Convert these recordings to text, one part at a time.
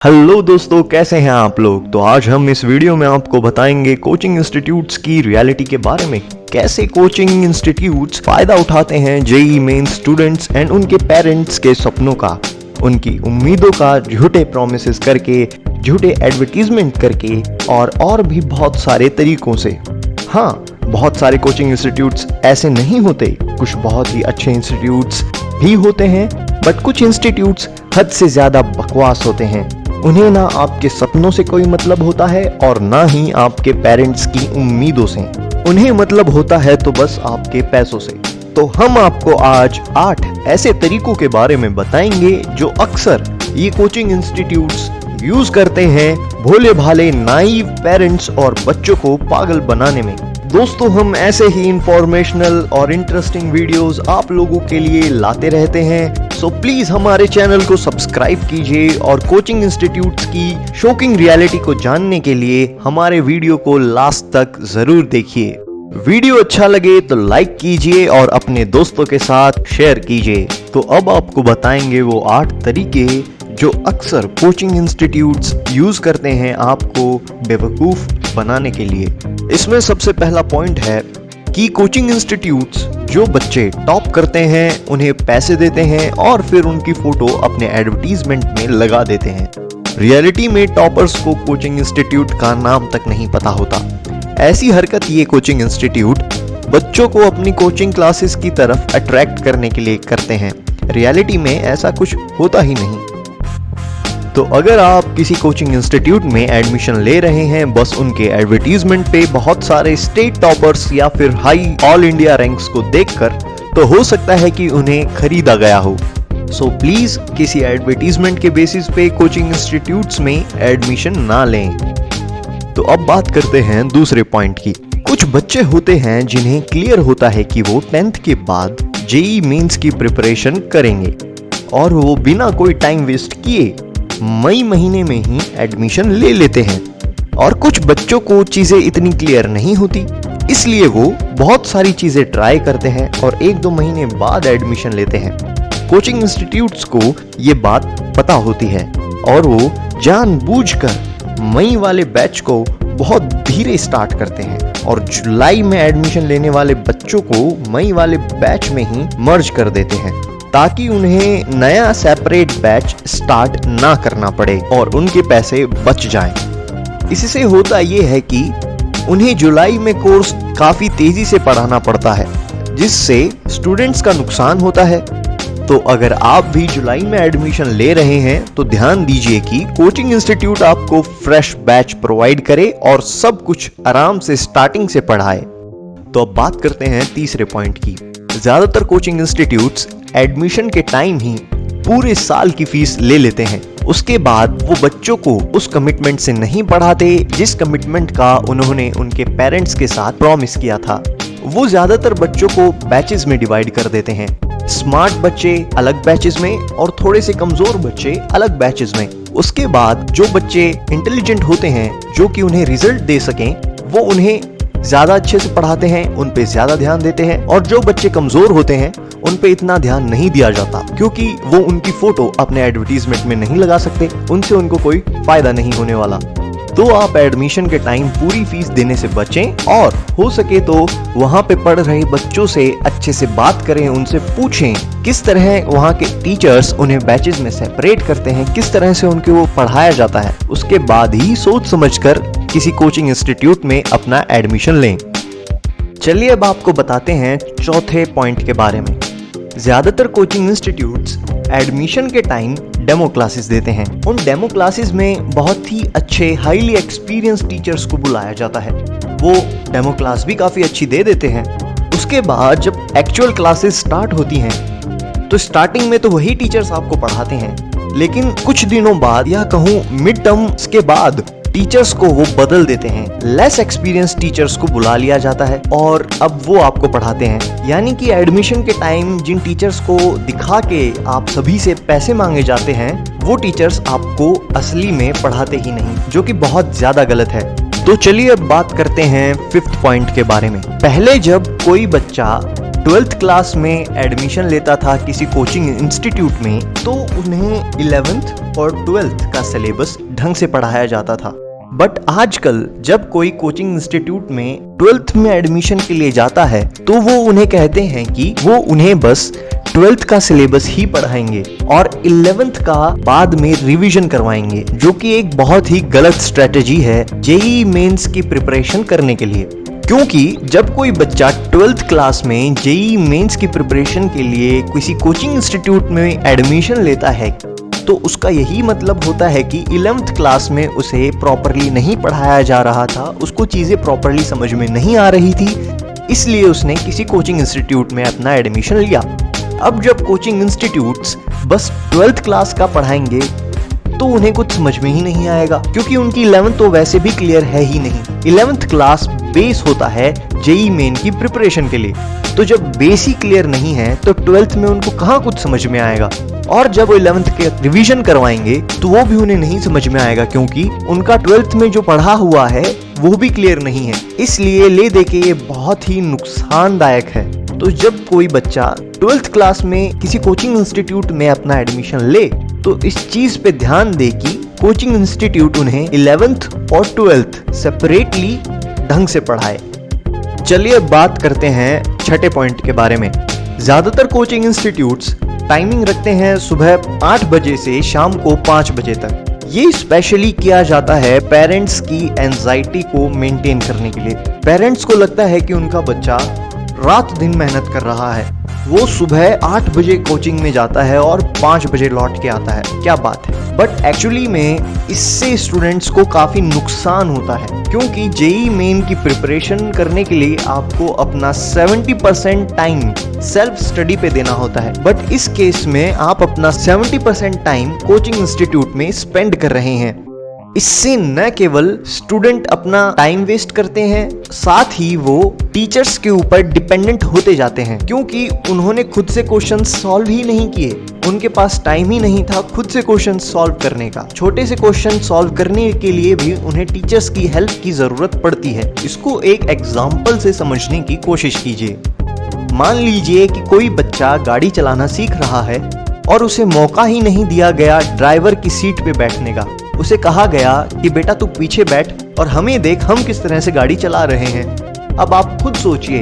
Hello दोस्तों, कैसे हैं आप लोग। तो आज हम इस वीडियो में आपको बताएंगे कोचिंग इंस्टीट्यूट्स की रियलिटी के बारे में। कैसे कोचिंग इंस्टीट्यूट्स फायदा उठाते हैं जेईई मेन स्टूडेंट्स एंड उनके पेरेंट्स के सपनों का, उनकी उम्मीदों का झूठे प्रोमिसेस करके, झूठे एडवर्टीजमेंट करके और भी बहुत सारे तरीकों से। हाँ, बहुत सारे कोचिंग इंस्टीट्यूट्स ऐसे नहीं होते, कुछ बहुत ही अच्छे इंस्टीट्यूट्स भी होते हैं, बट कुछ इंस्टीट्यूट्स हद से ज्यादा बकवास होते हैं। उन्हें ना आपके सपनों से कोई मतलब होता है और ना ही आपके पेरेंट्स की उम्मीदों से। उन्हें मतलब होता है तो बस आपके पैसों से। तो हम आपको आज 8 ऐसे तरीकों के बारे में बताएंगे जो अक्सर ये कोचिंग इंस्टीट्यूट्स यूज करते हैं भोले भाले नाइव पेरेंट्स और बच्चों को पागल बनाने में। दोस्तों, हम ऐसे ही इंफॉर्मेशनल और इंटरेस्टिंग वीडियोस आप लोगों के लिए लाते रहते हैं, सो प्लीज हमारे चैनल को सब्सक्राइब कीजिए और कोचिंग इंस्टीट्यूट्स की शॉकिंग रियलिटी को जानने के लिए हमारे वीडियो को लास्ट तक जरूर देखिए। वीडियो अच्छा लगे तो लाइक कीजिए और अपने दोस्तों के साथ शेयर कीजिए। तो अब आपको बताएंगे वो 8 तरीके जो अक्सर कोचिंग इंस्टीट्यूट्स यूज करते हैं आपको बेवकूफ बनाने के लिए। इसमें सबसे पहला पॉइंट है कि कोचिंग इंस्टीट्यूट्स जो बच्चे टॉप करते हैं उन्हें पैसे देते हैं और फिर उनकी फोटो अपने एडवर्टीजमेंट में लगा देते हैं। रियलिटी में टॉपर्स को कोचिंग इंस्टीट्यूट का नाम तक नहीं पता होता। ऐसी हरकत ये कोचिंग इंस्टीट्यूट बच्चों को अपनी कोचिंग क्लासेस की तरफ अट्रैक्ट करने के लिए करते हैं। रियलिटी में ऐसा कुछ होता ही नहीं। तो अगर आप किसी कोचिंग इंस्टीट्यूट में एडमिशन ले रहे हैं बस उनके एडवर्टीजमेंट पे बहुत सारे स्टेट टॉपर्स या फिर हाई ऑल इंडिया रैंक्स को देखकर, तो हो सकता है कि उन्हें खरीदा गया हो। सो प्लीज किसी एडवर्टीजमेंट के बेसिस पे कोचिंग इंस्टीट्यूट्स में एडमिशन ना लें। तो अब बात करते हैं दूसरे पॉइंट की। कुछ बच्चे होते हैं जिन्हें क्लियर होता है कि वो 10th के बाद जेईई मेंस की प्रिपरेशन करेंगे और वो बिना कोई टाइम वेस्ट किए मई महीने में ही एडमिशन ले लेते हैं। और कुछ बच्चों को चीजें इतनी क्लियर नहीं होती, इसलिए वो बहुत सारी चीजें ट्राई करते हैं और 1-2 महीने बाद एडमिशन लेते हैं। कोचिंग इंस्टीट्यूट्स को ये बात पता होती है और वो जानबूझकर मई वाले बैच को बहुत धीरे स्टार्ट करते हैं और जुलाई में एडमिशन लेने वाले बच्चों को मई वाले बैच में ही मर्ज कर देते हैं, ताकि उन्हें नया सेपरेट बैच स्टार्ट ना करना पड़े और उनके पैसे बच जाएं। इससे होता ये है कि उन्हें जुलाई में कोर्स काफी तेजी से पढ़ाना पड़ता है, जिससे स्टूडेंट्स का नुकसान होता है। तो अगर आप भी जुलाई में एडमिशन ले रहे हैं तो ध्यान दीजिए कि कोचिंग इंस्टीट्यूट आपको फ्रेश बैच प्रोवाइड करे और सब कुछ आराम से स्टार्टिंग से पढ़ाए। तो अब बात करते हैं तीसरे पॉइंट की। ज्यादातर कोचिंग इंस्टीट्यूट्स एडमिशन के टाइम ही पूरे साल की फीस ले लेते हैं। उसके बाद वो बच्चों को उस कमिटमेंट से नहीं पढ़ाते जिस कमिटमेंट का उन्होंने उनके पेरेंट्स के साथ प्रॉमिस किया था। वो ज्यादातर बच्चों को बैचेस में डिवाइड कर देते हैं। स्मार्ट बच्चे अलग बैचेस में और थोड़े से कमजोर बच्चे अलग बैचेस में। उसके बाद जो बच्चे इंटेलिजेंट होते हैं, जो कि उन्हें रिजल्ट दे सकें, वो उन्हें ज्यादा अच्छे से पढ़ाते हैं, उन पे ज्यादा ध्यान देते हैं। और जो बच्चे कमजोर होते हैं उन पे इतना ध्यान नहीं दिया जाता, क्योंकि वो उनकी फोटो अपने एडवर्टीजमेंट में नहीं लगा सकते, उनसे उनको कोई फायदा नहीं होने वाला। तो आप एडमिशन के टाइम पूरी फीस देने से बचें और हो सके तो वहाँ पे पढ़ रहे बच्चों से अच्छे से बात करें, उनसे पूछें किस तरह वहाँ के टीचर्स उन्हें बैचेस में सेपरेट करते हैं, किस तरह से उनके वो पढ़ाया जाता है। उसके बाद ही सोच समझकर किसी कोचिंग इंस्टीट्यूट में अपना एडमिशन लें। चलिए अब आपको बताते हैं चौथे पॉइंट के बारे में। ज्यादातर कोचिंग इंस्टीट्यूट्स एडमिशन के टाइम डेमो क्लासेस देते हैं। उन डेमो क्लासेस में बहुत ही अच्छे हाईली एक्सपीरियंस टीचर्स को बुलाया जाता है। वो डेमो क्लास भी काफी अच्छी दे देते हैं। उसके बाद जब एक्चुअल क्लासेस स्टार्ट होती हैं तो स्टार्टिंग में तो वही टीचर्स आपको पढ़ाते हैं, लेकिन कुछ दिनों बाद या कहूँ मिड टर्म्स के बाद टीचर्स को वो बदल देते हैं। लेस एक्सपीरियंस टीचर्स को बुला लिया जाता है और अब वो आपको पढ़ाते हैं। यानी कि एडमिशन के टाइम जिन टीचर्स को दिखा के आप सभी से पैसे मांगे जाते हैं, वो टीचर्स आपको असली में पढ़ाते ही नहीं, जो कि बहुत ज्यादा गलत है। तो चलिए अब बात करते हैं 5th पॉइंट के बारे में। पहले जब कोई बच्चा 12th क्लास में एडमिशन लेता था किसी कोचिंग इंस्टीट्यूट में, तो उन्हें 11th और 12th का सिलेबस ढंग से पढ़ाया जाता था। बट आजकल जब कोई कोचिंग इंस्टीट्यूट में 12th में एडमिशन के लिए जाता है तो वो उन्हें कहते हैं कि वो उन्हें बस 12th का सिलेबस ही पढ़ाएंगे और 11th का बाद में रिवीजन करवाएंगे, जो कि एक बहुत ही गलत स्ट्रेटेजी है जेईई मेंस की प्रिपरेशन करने के लिए। क्योंकि जब कोई बच्चा 12th क्लास में जेईई मेंस की प्रिपरेशन के लिए किसी कोचिंग इंस्टीट्यूट में एडमिशन लेता है तो उसका यही मतलब होता है कि 11th क्लास में उसे प्रॉपरली नहीं पढ़ाया जा रहा था, उसको चीज़ें प्रॉपरली समझ में नहीं आ रही थी, इसलिए उसने किसी कोचिंग इंस्टीट्यूट में अपना एडमिशन लिया। अब जब कोचिंग इंस्टीट्यूट्स बस 12th क्लास का पढ़ाएंगे तो उन्हें कुछ समझ में ही नहीं आएगा, क्योंकि उनकी 11th तो वैसे भी क्लियर है ही नहीं। 11th क्लास बेस होता है जेईई मेन की प्रिपरेशन के लिए, तो जब बेस ही क्लियर नहीं है तो 12th में उनको कहाँ कुछ समझ में आएगा। और जब वो 11th के रिवीजन करवाएंगे तो वो भी उन्हें नहीं समझ में आएगा, क्योंकि उनका 12th में जो पढ़ा हुआ है वो भी क्लियर नहीं है। इसलिए ले दे के ये बहुत ही नुकसानदायक है। तो जब कोई बच्चा 12th क्लास में किसी कोचिंग इंस्टीट्यूट में अपना एडमिशन ले तो इस चीज पे ध्यान दे कि कोचिंग इंस्टीट्यूट उन्हें 11th और 12th सेपरेटली ढंग से पढ़ाए। चलिए अब बात करते हैं छठे पॉइंट के बारे में। ज्यादातर कोचिंग इंस्टीट्यूट्स टाइमिंग रखते हैं सुबह 8 बजे से शाम को 5 बजे तक। ये स्पेशली किया जाता है पेरेंट्स की एंजाइटी को मेंटेन करने के लिए। पेरेंट्स को लगता है कि उनका बच्चा रात दिन मेहनत कर रहा है, वो सुबह 8 बजे कोचिंग में जाता है और 5 बजे लौट के आता है, क्या बात है। बट एक्चुअली में इससे स्टूडेंट्स को काफी नुकसान होता है, क्योंकि जेईई मेन की प्रिपरेशन करने के लिए आपको अपना 70% टाइम सेल्फ स्टडी पे देना होता है। बट इस केस में आप अपना 70% टाइम कोचिंग इंस्टीट्यूट में स्पेंड कर रहे हैं। इससे न केवल स्टूडेंट अपना टाइम वेस्ट करते हैं, साथ ही वो टीचर्स के ऊपर डिपेंडेंट होते जाते हैं, क्योंकि उन्होंने खुद से क्वेश्चन सॉल्व ही नहीं किए, उनके पास टाइम ही नहीं था खुद से क्वेश्चन सॉल्व करने का। छोटे से क्वेश्चन सॉल्व करने के लिए भी उन्हें टीचर्स की हेल्प की जरूरत पड़ती है। इसको एक एग्जाम्पल से समझने की कोशिश कीजिए। मान लीजिए कि कोई बच्चा गाड़ी चलाना सीख रहा है और उसे मौका ही नहीं दिया गया ड्राइवर की सीट पे बैठने का। उसे कहा गया कि बेटा तू पीछे बैठ और हमें देख हम किस तरह से गाड़ी चला रहे हैं। अब आप खुद सोचिए,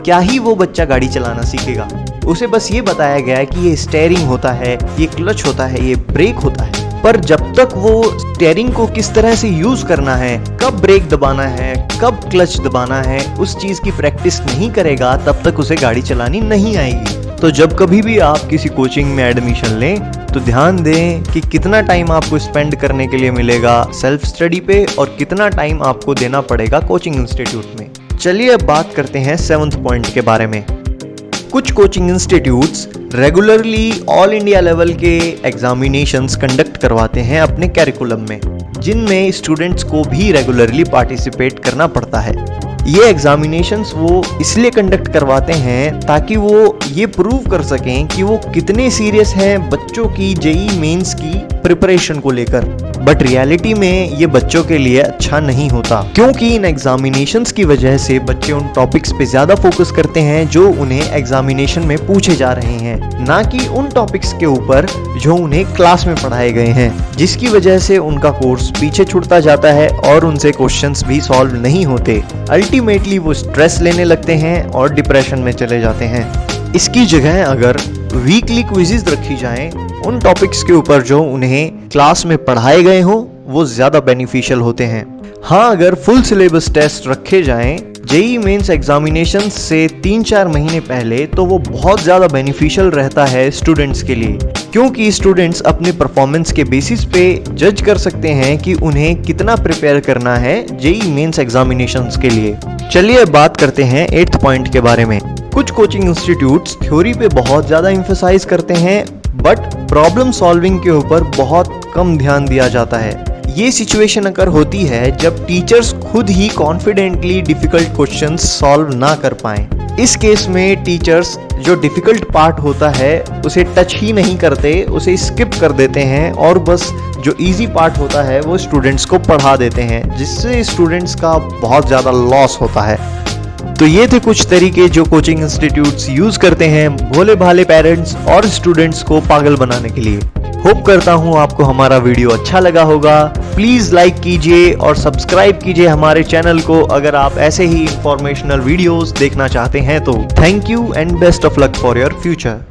क्या ही वो बच्चा गाड़ी चलाना सीखेगा? उसे बस ये बताया गया है कि ये स्टीयरिंग होता है, ये क्लच होता है, ये ब्रेक होता है, पर जब तक वो स्टीयरिंग को किस तरह से यूज करना है, कब ब्रेक दबाना है, कब क्लच दबाना है, उस चीज की प्रैक्टिस नहीं करेगा तब तक उसे गाड़ी चलानी नहीं आएगी। तो जब कभी भी आप किसी कोचिंग में एडमिशन लें तो ध्यान दें कि कितना टाइम आपको स्पेंड करने के लिए मिलेगा सेल्फ स्टडी पे और कितना टाइम आपको देना पड़ेगा कोचिंग इंस्टीट्यूट में। चलिए अब बात करते हैं 7th पॉइंट के बारे में। कुछ coaching institutes regularly all India level के एग्जामिनेशंस कंडक्ट करवाते हैं अपने कैरिकुलम में, जिनमें स्टूडेंट्स को भी रेगुलरली पार्टिसिपेट करना पड़ता है। ये एग्जामिनेशंस वो इसलिए कंडक्ट करवाते हैं ताकि वो ये प्रूव कर सकें कि वो कितने सीरियस हैं बच्चों की जेईई मेंस की प्रिपरेशन को लेकर। बट रियलिटी में ये बच्चों के लिए अच्छा नहीं होता, क्योंकि इन एग्जामिनेशंस की वजह से बच्चे उन टॉपिक्स पे ज्यादा फोकस करते हैं जो उन्हें एग्जामिनेशन में पूछे जा रहे हैं, ना कि उन टॉपिक्स के ऊपर जो उन्हें क्लास में पढ़ाए गए हैं, जिसकी वजह से उनका कोर्स पीछे छूटता जाता है और उनसे क्वेश्चंस भी सॉल्व नहीं होते। अल्टीमेटली वो स्ट्रेस लेने लगते हैं और डिप्रेशन में चले जाते हैं। इसकी जगह अगर वीकली क्विज़ेस रखी जाएं उन टॉपिक्स के ऊपर जो उन्हें क्लास में पढ़ाए गए हों, वो ज़्यादा बेनिफिशियल होते हैं। हाँ, अगर फुल सिलेबस टेस्ट रखे जाएं जेईई मेंस एग्जामिनेशन से 3-4 महीने पहले, तो वो बहुत ज़्यादा बेनिफिशियल रहता है स्टूडेंट्स के लिए, क्योंकि स्टूडेंट्स अपने परफॉर्मेंस के बेसिस पे जज कर सकते हैं कि उन्हें कितना प्रिपेयर करना है जेईई मेंस एग्जामिनेशंस के लिए। चलिए बात करते हैं 8th पॉइंट के बारे में। कुछ कोचिंग इंस्टीट्यूट्स थ्योरी पे बहुत ज़्यादा एम्फसाइज करते हैं, बट प्रॉब्लम सॉल्विंग के ऊपर बहुत कम ध्यान दिया जाता है। ये सिचुएशन अगर होती है जब टीचर्स खुद ही कॉन्फिडेंटली डिफिकल्ट क्वेश्चंस सॉल्व ना कर पाएं। इस केस में टीचर्स जो डिफिकल्ट पार्ट होता है उसे टच ही नहीं करते, उसे स्किप कर देते हैं और बस जो इजी पार्ट होता है वो स्टूडेंट्स को पढ़ा देते हैं, जिससे स्टूडेंट्स का बहुत ज़्यादा लॉस होता है। तो ये थे कुछ तरीके जो कोचिंग इंस्टीट्यूट्स यूज करते हैं भोले भाले पेरेंट्स और स्टूडेंट्स को पागल बनाने के लिए। होप करता हूँ आपको हमारा वीडियो अच्छा लगा होगा। प्लीज लाइक कीजिए और सब्सक्राइब कीजिए हमारे चैनल को अगर आप ऐसे ही इंफॉर्मेशनल वीडियोस देखना चाहते हैं तो। Thank you and best of luck for your future.